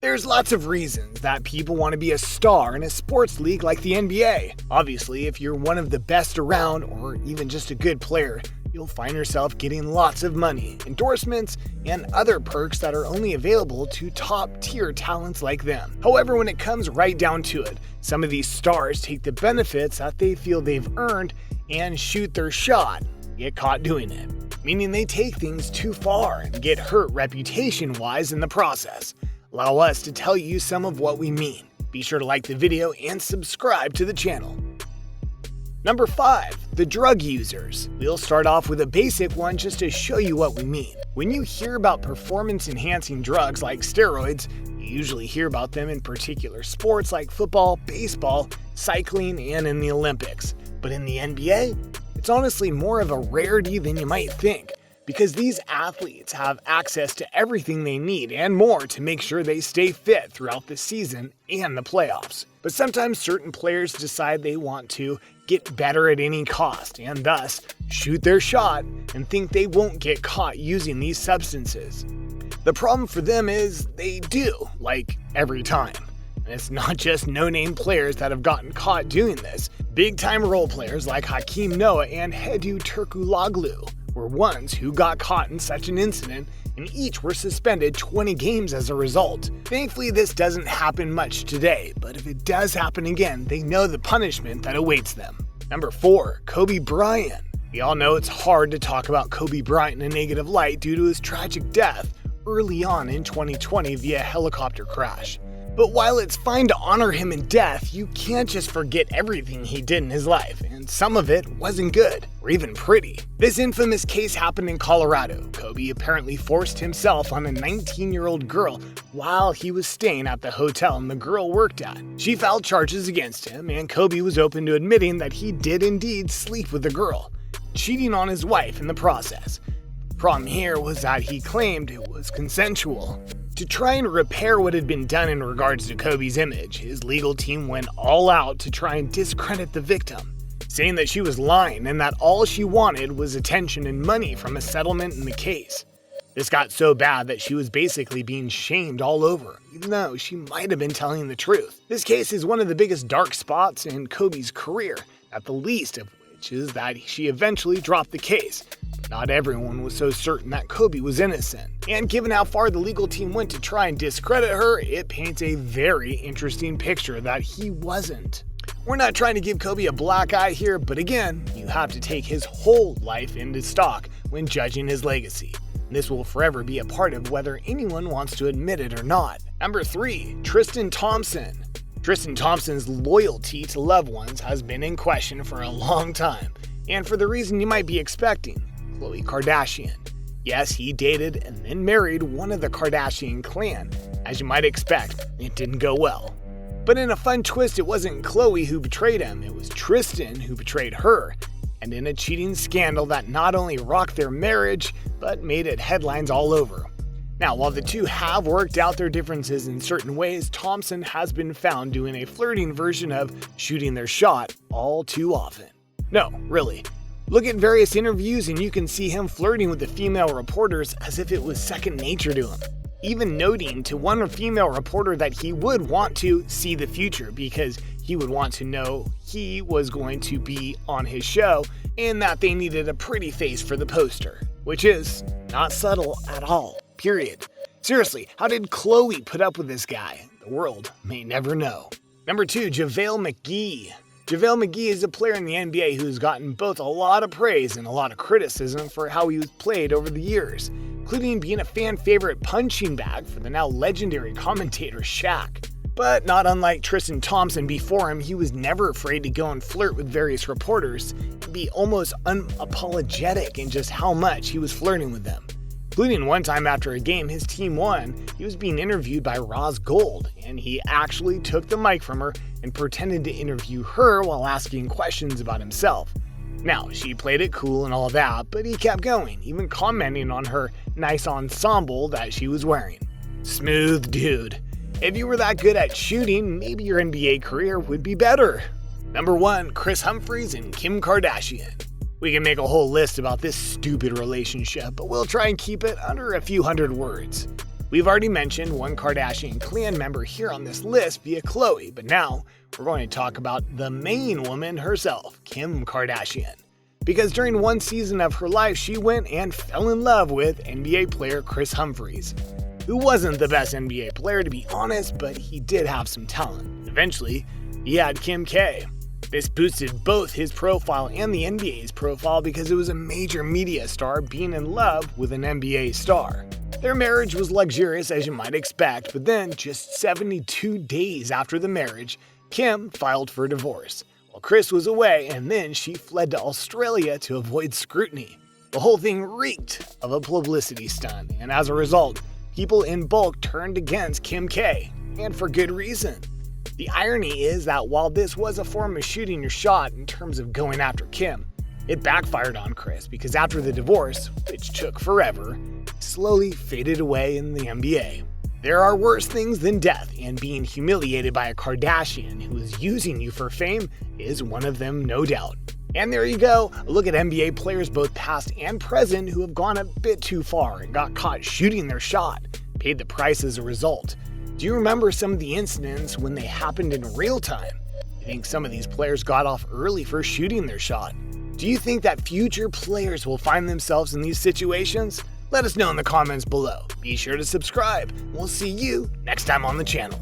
There's lots of reasons that people want to be a star in a sports league like the NBA. Obviously, if you're one of the best around or even just a good player, you'll find yourself getting lots of money, endorsements, and other perks that are only available to top-tier talents like them. However, when it comes right down to it, some of these stars take the benefits that they feel they've earned and shoot their shot, get caught doing it. Meaning they take things too far and get hurt reputation-wise in the process. Allow us to tell you some of what we mean. Be sure to like the video and subscribe to the channel. Number 5. The drug users. We'll start off with a basic one just to show you what we mean. When you hear about performance-enhancing drugs like steroids, you usually hear about them in particular sports like football, baseball, cycling, and in the Olympics. But in the NBA, it's honestly more of a rarity than you might think, because these athletes have access to everything they need and more to make sure they stay fit throughout the season and the playoffs. But sometimes certain players decide they want to get better at any cost and thus shoot their shot and think they won't get caught using these substances. The problem for them is they do, like every time. And it's not just no-name players that have gotten caught doing this. Big-time role players like Hakeem Noah and Hedu Turkuloglu were ones who got caught in such an incident, and each were suspended 20 games as a result. Thankfully, this doesn't happen much today, but if it does happen again, they know the punishment that awaits them. Number 4. Kobe Bryant. We all know it's hard to talk about Kobe Bryant in a negative light due to his tragic death early on in 2020 via helicopter crash. But while it's fine to honor him in death, you can't just forget everything he did in his life, and some of it wasn't good, or even pretty. This infamous case happened in Colorado. Kobe apparently forced himself on a 19-year-old girl while he was staying at the hotel the girl worked at. She filed charges against him, and Kobe was open to admitting that he did indeed sleep with the girl, cheating on his wife in the process. The problem here was that he claimed it was consensual. To try and repair what had been done in regards to Kobe's image, his legal team went all out to try and discredit the victim, saying that she was lying and that all she wanted was attention and money from a settlement in the case. This got so bad that she was basically being shamed all over, even though she might have been telling the truth. This case is one of the biggest dark spots in Kobe's career, not the least of which is that she eventually dropped the case. Not everyone was so certain that Kobe was innocent, and given how far the legal team went to try and discredit her, it paints a very interesting picture that he wasn't. We're not trying to give Kobe a black eye here, but again, you have to take his whole life into stock when judging his legacy. This will forever be a part of whether anyone wants to admit it or not. Number 3. Tristan Thompson. Tristan Thompson's loyalty to loved ones has been in question for a long time, and for the reason you might be expecting. Khloe Kardashian. Yes, he dated and then married one of the Kardashian clan. As you might expect, it didn't go well. But in a fun twist, it wasn't Khloe who betrayed him, it was Tristan who betrayed her, and in a cheating scandal that not only rocked their marriage, but made it headlines all over. Now, while the two have worked out their differences in certain ways, Thompson has been found doing a flirting version of shooting their shot all too often. No, really. Look at various interviews and you can see him flirting with the female reporters as if it was second nature to him. Even noting to one female reporter that he would want to see the future because he would want to know he was going to be on his show and that they needed a pretty face for the poster, which is not subtle at all, period. Seriously, how did Khloe put up with this guy? The world may never know. Number 2, Javale McGee. Javale McGee is a player in the NBA who's gotten both a lot of praise and a lot of criticism for how he was played over the years, including being a fan favorite punching bag for the now legendary commentator Shaq. But not unlike Tristan Thompson before him, he was never afraid to go and flirt with various reporters and be almost unapologetic in just how much he was flirting with them. Including one time after a game his team won, he was being interviewed by Roz Gold, and he actually took the mic from her and pretended to interview her while asking questions about himself. Now, she played it cool and all that, but he kept going, even commenting on her nice ensemble that she was wearing. Smooth dude. If you were that good at shooting, maybe your NBA career would be better. Number 1, Kris Humphries and Kim Kardashian. We can make a whole list about this stupid relationship, but we'll try and keep it under a few hundred words. We've already mentioned one Kardashian clan member here on this list via Khloe, but now we're going to talk about the main woman herself, Kim Kardashian. Because during one season of her life, she went and fell in love with NBA player Kris Humphries, who wasn't the best NBA player to be honest, but he did have some talent. Eventually, he had Kim K. This boosted both his profile and the NBA's profile because it was a major media star being in love with an NBA star. Their marriage was luxurious as you might expect, but then just 72 days after the marriage, Kim filed for divorce, while Kris was away, and then she fled to Australia to avoid scrutiny. The whole thing reeked of a publicity stunt, and as a result, people in bulk turned against Kim K, and for good reason. The irony is that while this was a form of shooting your shot in terms of going after Kim, it backfired on Kris because after the divorce, which took forever, slowly faded away in the NBA. There are worse things than death, and being humiliated by a Kardashian who is using you for fame is one of them, no doubt. And there you go, a look at NBA players both past and present who have gone a bit too far and got caught shooting their shot, paid the price as a result. Do you remember some of the incidents when they happened in real time? You think some of these players got off early for shooting their shot? Do you think that future players will find themselves in these situations? Let us know in the comments below. Be sure to subscribe. We'll see you next time on the channel.